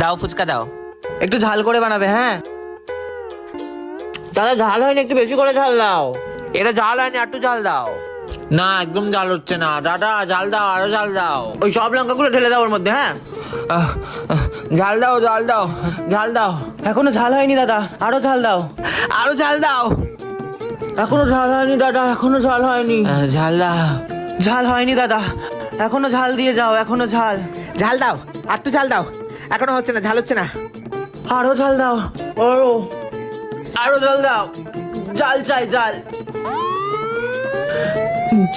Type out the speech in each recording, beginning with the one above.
দাও ফুচকা দাও। একটু ঝাল করে বানাবে। হ্যাঁ দাদা, ঝাল হয়নি, একটু বেশি করে ঝাল দাও। এটা ঝাল হয়নি, একটু ঝাল দাও। না একদম ঝাল হচ্ছে না দাদা, ঝাল দাও, আরো ঝাল দাও। ওই সব লঙ্কাগুলো ঢেলে দাও ওর মধ্যে। হ্যাঁ ঝাল দাও, ঝাল দাও, ঝাল দাও। এখনো ঝাল হয়নি দাদা, আরো ঝাল দাও। আরো ঝাল দাও। এখনো ঝাল হয়নি দাদা, এখনো ঝাল হয়নি। ঝাল দাও। ঝাল হয়নি দাদা, এখনো ঝাল দিয়ে যাও, এখনো ঝাল। ঝাল দাও, আর একটু ঝাল দাও। এখনো হচ্ছে না, ঝাল হচ্ছে না। আরো ঝাল দাও। আরো আরো ঝাল দাও। ঝাল চাই, ঝাল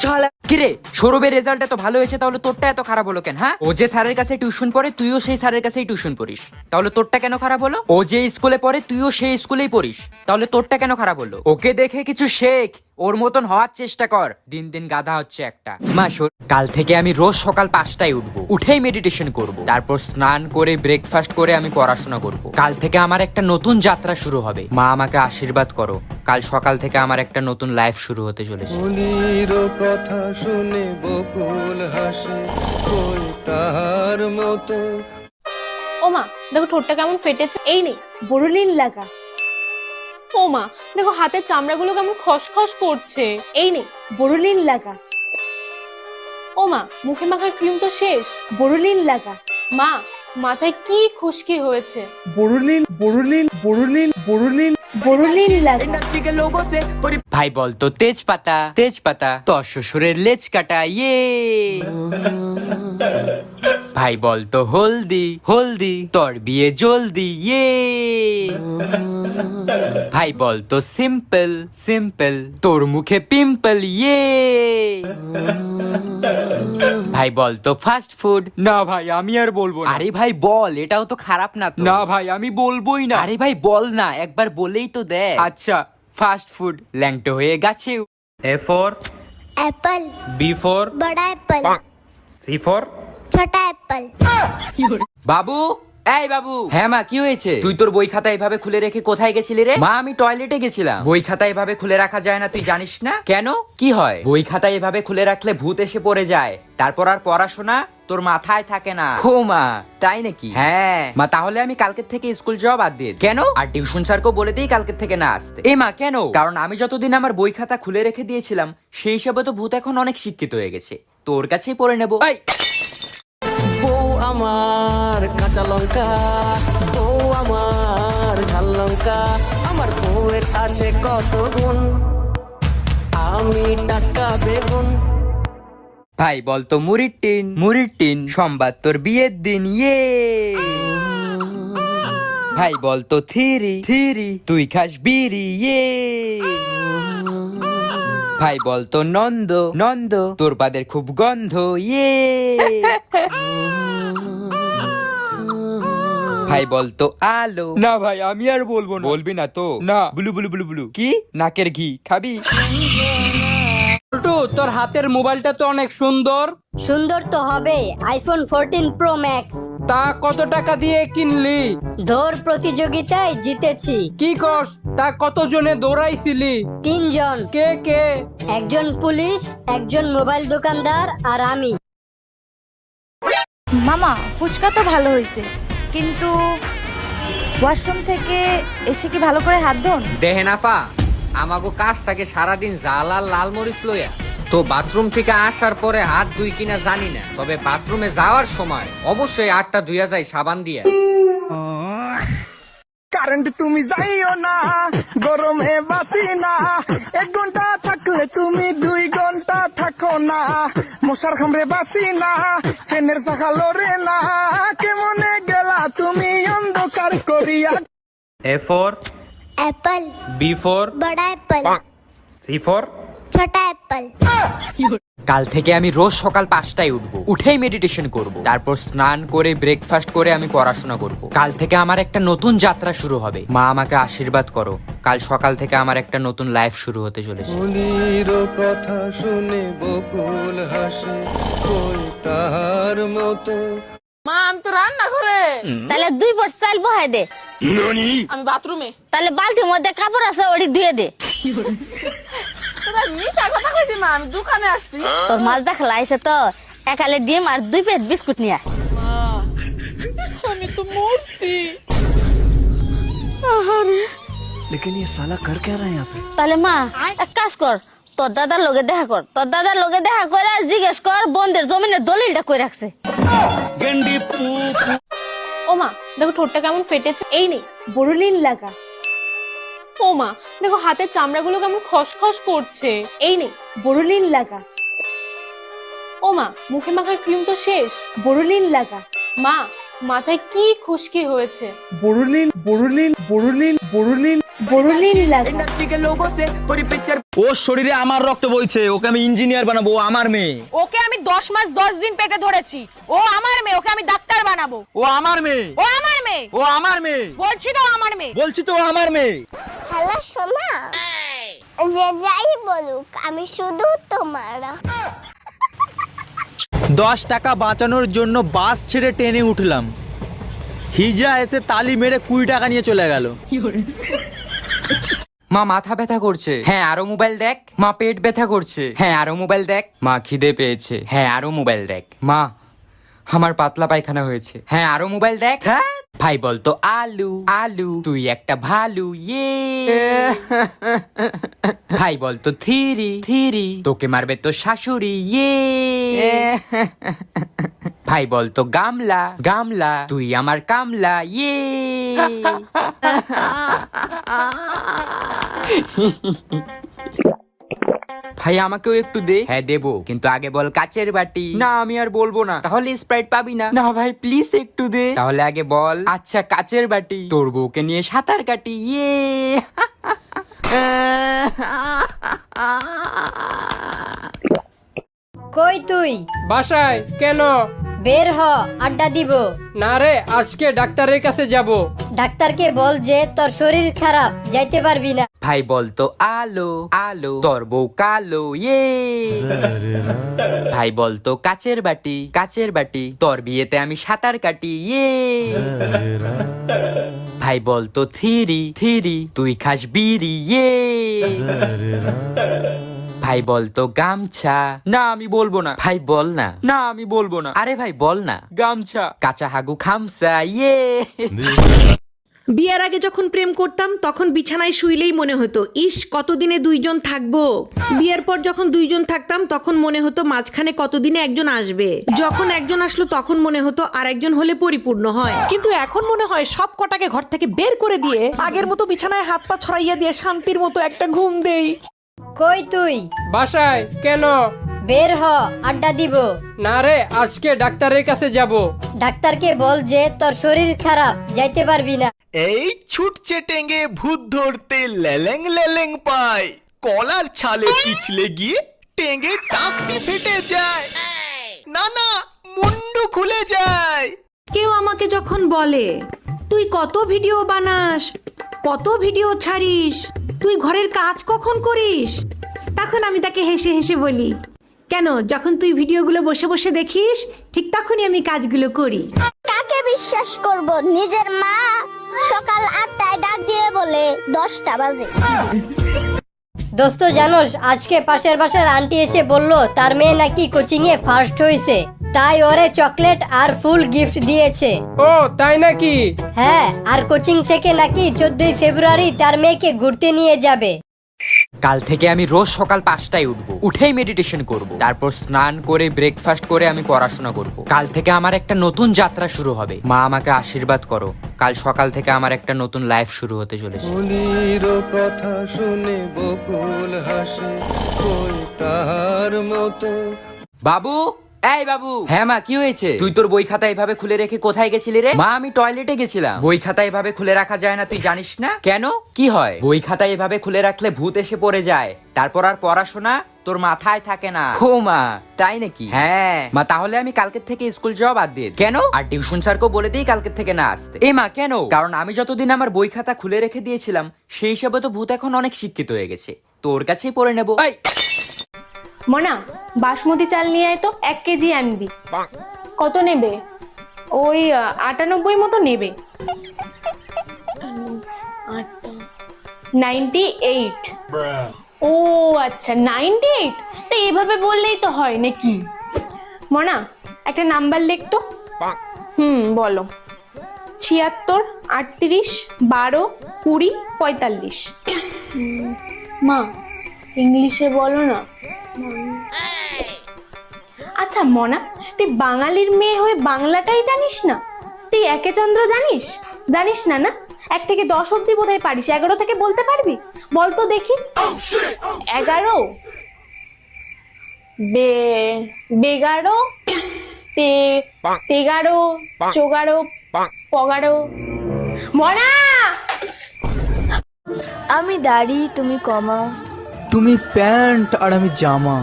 ঝাল। কিরে সৌরভের রেজাল্ট এত ভালো হয়েছে, তাহলে তোরটা এত খারাপ হলো কেন? হ্যাঁ, ও যে স্যারের কাছে টিউশন পড়ে তুইও সেই স্যারের কাছেই টিউশন পড়িস, তাহলে তোরটা কেন খারাপ হলো? ও যে স্কুলে পড়ে তুইও সেই স্কুলেই পড়িস, তাহলে তোরটা কেন খারাপ হলো? ওকে দেখে কিছু শেখ, ওর মতন হওয়ার চেষ্টা কর। দিন দিন গাধা হচ্ছে একটা। মা কাল থেকে আমি রোজ সকাল 5টায় উঠবো, উঠেই মেডিটেশন করব, তারপর স্নান করে ব্রেকফাস্ট করে আমি পড়াশোনা করব। কাল থেকে আমার একটা নতুন যাত্রা শুরু হবে। মা আমাকে আশীর্বাদ করো, কাল সকাল থেকে আমার একটা নতুন লাইফ শুরু হতে চলেছে। কথা শুনে বকুল হাসে কই তাহার মতো। ও মা দেখো ঠোঁটটা কেমন ফেটেছে। এই নেই বোরোলিন লাগা। ও মা দেখো হাতের চামড়াগুলো কেমন খসখস করছে। এই নেই বোরোলিন লাগা। ও মা মুখে মাখার ক্রিম তো শেষ, বোরোলিন লাগা। মা মাথায় কি খুশকি হয়েছে, বোরোলিন বোরোলিন বোরোলিন বোরোলিন বোরোলিন লাগা। ভাই বলতো তেজপাতা তেজপাতা, তোর শ্বশুরের লেজ কাটা ইয়ে। ভাই বলতো হলদি হলদি, তোর বিয়ে জলদি ইয়ে। ভাই বলতো সিম্পল সিম্পল, তোর মুখে পিম্পল ইয়ে। ভাই বলতো ফাস্ট ফুড। না ভাই আমি আর বলবো না। আরে ভাই বল, এটাও তো খারাপ না তো। না ভাই আমি বলবোই না। আরে ভাই বল না, একবার বলেই তো দে। আচ্ছা ফাস্ট ফুড। ল্যাংটো হয়ে গেছে। A for Apple, B for बड़ा एप्पल, C for छोटा एप्पल। বাবু এই বাবু। হ্যাঁ মা কি হয়েছে? তুই তোর বই খাতা এভাবে খুলে রেখে কোথায় গেছিলি রে? মা আমি টয়লেটে গেছিলাম। বই খাতা এভাবে খুলে রাখা যায় না, তুই জানিস না? কেন কি হয়? বই খাতা এভাবে খুলে রাখলে ভূত এসে পড়ে যায়, তারপর আর পড়াশোনা তোর মাথায় থাকে না। ও মা তাই নাকি? হ্যাঁ মা, তাহলে আমি কালকের থেকে স্কুল যাওয়া বাদ দিয়ে। কেন? আর টিউশন স্যারকেও বলে দিই কালকের থেকে না আসতে। এ মা কেন? কারণ আমি যতদিন আমার বই খাতা খুলে রেখে দিয়েছিলাম, সেই হিসাবে তো ভূত এখন অনেক শিক্ষিত হয়ে গেছে, তোর কাছেই পড়ে নেবো। বউ আমার কাঁচা লঙ্কা, বউ আমার ঝাল লঙ্কা, আমার বউয়ের আছে কত গুণ, আমি টাটকা বেগুন। ভাই বলতো মুড়ির টিন মুড়ির টিন, সোমবার তোর বিয়ের দিন ইয়ে। ভাই বলতো থিরি থিরি, তুই খাস বিড়ি ইয়ে। ভাই বলতো নন্দ নন্দ, তোর পাদের খুব গন্ধ ইয়ে। ভাই বলতো আলো। না ভাই আমি আর বলবো না। বলবি না তো? না। বুলু বুলু বুলু বুলু কি? নাকের ঘি খাবি? তোর হাতের মোবাইলটা তো অনেক সুন্দর। সুন্দর তো হবে, আইফোন 14 প্রো ম্যাক্স। তা কত টাকা দিয়ে কিনলি? দৌড় প্রতিযোগিতায় জিতেছি। কি কস? তা কত জনে দৌড়াইছিলি? 3 জন। কে কে? একজন পুলিশ, একজন মোবাইল দোকানদার আর আমি। মামা ফুচকা তো ভালো হয়েছে, কিন্তু ওয়াশরুম থেকে এসে কি ভালো করে হাত ধোন? দেহে না পা, আমাগো কাজ থাকে সারাদিন জাল আর লাল মরিচ লইয়া। তো বাথরুম থেকে আসার পরে হাত ধুই কিনা জানি না, তবে বাথরুমে যাওয়ার সময় অবশ্যই হাতটা ধুইয়া যায় সাবান দিয়া। কারেন্ট তুমি যাইও না, গরমে বাসি না, 1 ঘন্টা থাকলে তুমি 2 ঘন্টা থাকো না, মশার খামরে বাসি না, ফ্যানের পাখা লড়ে না, কেমনে গেলা তুমি অন্ধকার করিয়া। A for Apple, B for बड़ा एप्पल, C for छोटा एप्पल। কাল থেকে আমি রোজ সকাল 5টায় উঠবো, উঠেই মেডিটেশন করব, তারপর স্নান করে ব্রেকফাস্ট করে আমি পড়াশোনা করব। কাল থেকে আমার একটা নতুন যাত্রা শুরু হবে। মা আমাকে আশীর্বাদ করো, কাল সকাল থেকে আমার একটা নতুন লাইফ শুরু হতে চলেছে। ফুলের কথা শুনে বকুল হাসে কই তাহার মতো। মা আমি তো রান্না করে। তাহলে 2 পট চাল বহাই দে। আমি বাথরুমে। তাহলে বালতির মধ্যে কাপড় আছে, ওটি ধুয়ে দে। তোরা মিশা কথা কইছি মা, আমি দোকানে আসছি। তোর মাছ দেখা লাইছে তো, একালে ডিম আর 2 প্লেট বিস্কুট নিয়ে আয়। মা আমি তো মরে মারছি। लेकिन ये साला कर क्या रहा है यहाँ पे? তাহলে মা এক কাজ কর, তোর দাদার লগে দেখা কর, তোর দাদার লগে দেখা করে আর জিজ্ঞেস কর বন্ধের জমিনের দলিলটা কই রাখছে। ও মা দেখো ঠোঁটটা কেমন ফেটেছে। এই নেই বোরোলিন লাগা। ও মা দেখো হাতের চামড়াগুলো কেমন খসখস করছে। এই নেই বোরোলিন লাগা। ও মা মুখে মাখার ক্রিম তো শেষ, বোরোলিন লাগা। মা মাথায় কি খুশকি হয়েছে, বোরোলিন লাগা। ওর শরীরে আমার রক্ত বইছে, ওকে আমি ইঞ্জিনিয়ার বানাবো, ও আমার মেয়ে। ওকে আমি 10 মাস 10 দিন পেটে ধরেছি, ও আমার মেয়ে, ওকে আমি ডাক্তার বানাবো। ও আমার মেয়ে, ও আমার মেয়ে, ও আমার মেয়ে, বলছি তো আমার মেয়ে। বলছি তো ও আমার মেয়ে। হ্যালো সোনা, যে যাই বলুক আমি শুধু তোমার। 10 টাকা বাঁচানোর জন্য বাস ছেড়ে ট্রেনে উঠলাম, হিজড়া এসে তালি মেরে 20 টাকা নিয়ে চলে গেল। মা মাথা ব্যথা করছে, হ্যাঁ আরো মোবাইল দেখ। মা পেট ব্যথা করছে, হ্যাঁ আরো মোবাইল দেখ। মা খিদে পেয়েছে, হ্যাঁ আরো মোবাইল দেখ। মা আমার পাতলা পায়খানা হয়েছে, হ্যাঁ আরো মোবাইল দেখ। হ্যাঁ ভাই বলতো আলু আলু, তুই একটা ভালু, ইয়ে। ভাই বলতো থিরি থিরি, তোকে মারবে তো শাশুড়ি, ইয়ে। ভাই বলতো গামলা গামলা, তুই আমার কামলা, ইয়ে। ভাই আমাকেও একটু দে। হ্যাঁ দেবো, কিন্তু আগে বল কাচের বাটি। না আমি আর বলবো না, তাহলে স্প্রাইট পাবি না। না ভাই প্লিজ একটু দে। তাহলে আগে বল আচ্ছা কাচের বাটি, তোর বউকে নিয়ে সাঁতার কাটি, ইয়ে। কই তুই? বাসায় কেন? বের হ, আড্ডা দিব। না রে, আজকে ডাক্তারের কাছে যাব। ডাক্তারকে বল যে তোর শরীর খারাপ, যাইতে পারবি না। ভাই বলতো আলো আলো, তোর বউ কালো, ইয়ে। ভাই বলতো কাচের বাটি কাচের বাটি, তোর বিয়েতে আমি সাঁতার কাটি, ইয়ে। ভাই বলতো থিরি থিরি, তুই খাস বিড়ি, ইয়ে। ভাই বলতো গামছা। না আমি বলবো না। ভাই বল না। না আমি বলবো না। আরে ভাই বল না। গামছা। কাঁচা হাগু খামসা, ইয়ে। বিয়ের আগে যখন প্রেম করতাম তখন বিছানায় শুইলেই মনে হতো ইস কতদিনে দুইজন থাকবো। বিয়ের পর যখন দুইজন থাকতাম তখন মনে হতো মাঝখানে কতদিনে একজন আসবে। যখন একজন আসলো তখন মনে হতো আর একজন হলে পরিপূর্ণ হয়। কিন্তু এখন মনে হয় সব কটাকে ঘর থেকে বের করে দিয়ে আগের মতো বিছানায় হাত পা ছড়াইয়া দিয়ে শান্তির মতো একটা ঘুম দেই। কই তুই? বাসায় কেন? বের হ, আড্ডা দিব। না রে, আজকে ডাক্তারের কাছে যাব। ডাক্তারকে বল যে তোর শরীর খারাপ, যাইতে পারবি না। এই ছুটছে টেঙ্গে ভূত ধরতে লেলেং লেলেং পায়, কলার ছালে পিছলে গিয়ে টেঙ্গে টাকটি ফেটে যায়, না না মুন্ডু খুলে যায়। কেউ আমাকে যখন বলে তুই কত ভিডিও বানাস, কত ভিডিও ছাড়িস, তুই ঘরের কাজ কখন করিস, তখন আমি তাকে হেসে হেসে বলি কেন, যখন তুই ভিডিওগুলো বসে বসে দেখিস ঠিক তখনই আমি কাজগুলো করি। কাকে বিশ্বাস করব? নিজের মা সকাল 8টায় ডাক দিয়ে বলে 10টা বাজে। দোস্ত জানোস আজকে পাশের বাসার আন্টি এসে বলল তার মেয়ে নাকি কোচিং এ ফার্স্ট হয়েছে, তাই ওরে চকলেট আর ফুল গিফট দিয়েছে। ও তাই নাকি? হ্যাঁ, আর কোচিং থেকে নাকি 14 ফেব্রুয়ারি তার মেয়েকে ঘুরতে নিয়ে যাবে। কাল থেকে আমি রোজ সকাল 5টায় উঠবো, উঠেই মেডিটেশন করব, তারপর স্নান করে ব্রেকফাস্ট করে আমি পড়াশোনা করব। কাল থেকে আমার একটা নতুন যাত্রা শুরু হবে। মা আমাকে আশীর্বাদ করো, কাল সকাল থেকে আমার একটা নতুন লাইফ শুরু হতে চলেছে। কথা শুনে বকুল হাসে কই তার মতো। বাবু, এই বাবু। হ্যাঁ মা কি হয়েছে? তুই তোর বই খাতা এভাবে খুলে রেখে কোথায় গেছিলি রে? মা আমি টয়লেটে গেছিলাম। বই খাতা এভাবে খুলে রাখা যায় না, তুই জানিস না? কেন, কি হয়? বই খাতা এভাবে খুলে রাখলে ভূত এসে পড়ে যায়, তারপর আর পড়াশোনা তোর মাথায় থাকে না। ও মা তাই নাকি? হ্যাঁ মা, তাহলে আমি কালকের থেকে স্কুল যাওয়া বাদ দিয়ে দিই। কেন? আর টিউশন স্যারকেও বলে দিই কালকের থেকে না আসতে। এ মা কেন? কারণ আমি যতদিন আমার বই খাতা খুলে রেখে দিয়েছিলাম সেই হিসাবে তো ভূত এখন অনেক শিক্ষিত হয়ে গেছে, তোর কাছেই পড়ে নেবো। মনা বাসমতি চাল নিয়ে আয় তো, 1 কেজি আনবি। কত নেবে? ওই 98 মতো নেবে। 98। ও আচ্ছা 98। তো এইভাবে বললেই তো হয় নাকি? মনা একটা নাম্বার লেখ তো। বলো। 76, 38, 12, 20, 45। মা ইংলিশে বলো না। আচ্ছা মনা, তুই বাঙালির মেয়ে হয়ে বাংলাটাই জানিস না? তুই একে চন্দ্র জানিস? জানিস না না? 1 থেকে 10 অব্দি বোধহয় পারিস, 11 থেকে বলতে পারবি? বল তো দেখি। 11, বেগারো, 13, 14, 15। মনা! আমি দাড়ি, তুমি কমা। তুমি প্যান্ট আর আমি জামা।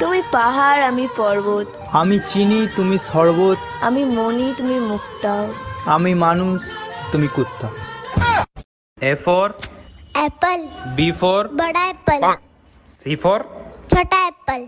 তুমি পাহাড়, আমি পর্বত। আমি চিনি, তুমি শরবত। আমি মনি, তুমি মুক্তা। আমি মানুষ, তুমি কুত্তা। A for Apple, B for बड़ा एप्पल, C for छोटा एप्पल।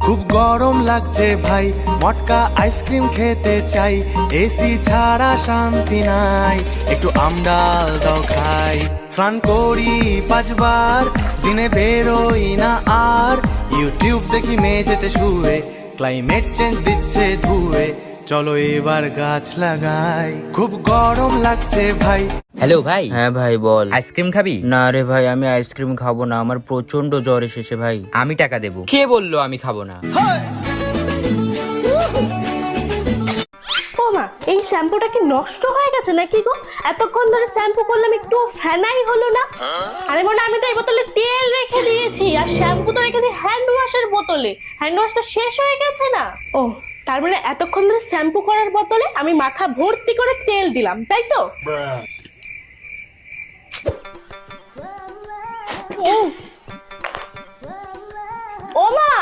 খুব গরম লাগছে ভাই, মটকা আইসক্রিম খেতে চাই, এসি ছাড়া শান্তি নাই, একটু আমডাল দাও খাই। স্নান করি 5 বার, দিনে বেরোই না আর, ইউটিউব দেখি মেঝেতে শুয়ে, ক্লাইমেট চেঞ্জ দিচ্ছে ধুয়ে, চলো এবার গাছ লাগাই। খুব গরম লাগছে ভাই। হ্যালো ভাই। হ্যাঁ ভাই বল। আইসক্রিম খাবি? না রে ভাই, আমি আইসক্রিম খাবো না, আমার প্রচন্ড জ্বর এসেছে ভাই। আমি টাকা দেবো। কে বললো আমি খাবো না? ও মা, এই শ্যাম্পুটা কি নষ্ট হয়ে গেছে নাকি গো? এতক্ষণ ধরে শ্যাম্পু করলাম, একটু ফেনাই হলো না। আরে মনে, আমি তো এই বোতলে তেল রেখে দিয়েছি, আর শ্যাম্পু তো রেখেছি হ্যান্ড ওয়াশের বোতলে। হ্যান্ড ওয়াশটা শেষ হয়ে গেছে না? ও, তার মানে এতক্ষণ ধরে শ্যাম্পু করার বদলে আমি মাথা ভর্তি করে তেল দিলাম, তাই তো? ও মা,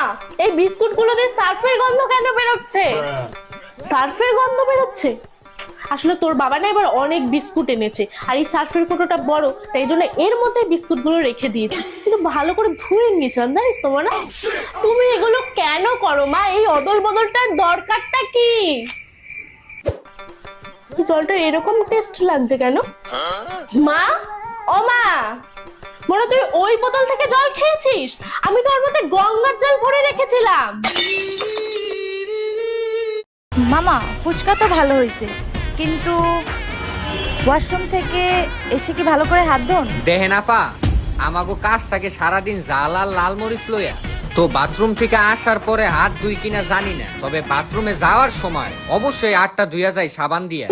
এই বিস্কুট গুলো দিয়ে সার্ফের গন্ধ কেন বেরোচ্ছে? সার্ফের গন্ধ বেরোচ্ছে? আসলে তোর বাবা না এবার অনেক বিস্কুট এনেছে, আর এই সার্ফের কোটোটা বড়, তাই জন্য এর মধ্যে বিস্কুট গুলো রেখে দিয়েছি, কিন্তু ভালো করে ধুয়ে নিয়েছিলাম, জানিস তো না? তুমি এগুলো কেন করো মা? এই অদল বদলটার দরকারটা কি? জলটা এরকম টেস্ট লাগছে কেন মা? ও মা, মনে তুই ওই বোতল থেকে জল খেয়েছিস? আমি তো ওর মধ্যে গঙ্গার জল ভরে রেখেছিলাম। মামা, ফুচকা তো ভালো হয়েছে, কিন্তু ওয়াশরুম থেকে এসে কি ভালো করে হাত ধোন? দেখেন আপা, আমাগো কাজ থাকে সারাদিন জাল আর লাল মরিচ লইয়া, তো বাথরুম থেকে আসার পরে হাত ধুই কিনা জানি না, তবে বাথরুমে যাওয়ার সময় অবশ্যই হাতটা ধুইয়া যায় সাবান দিয়া।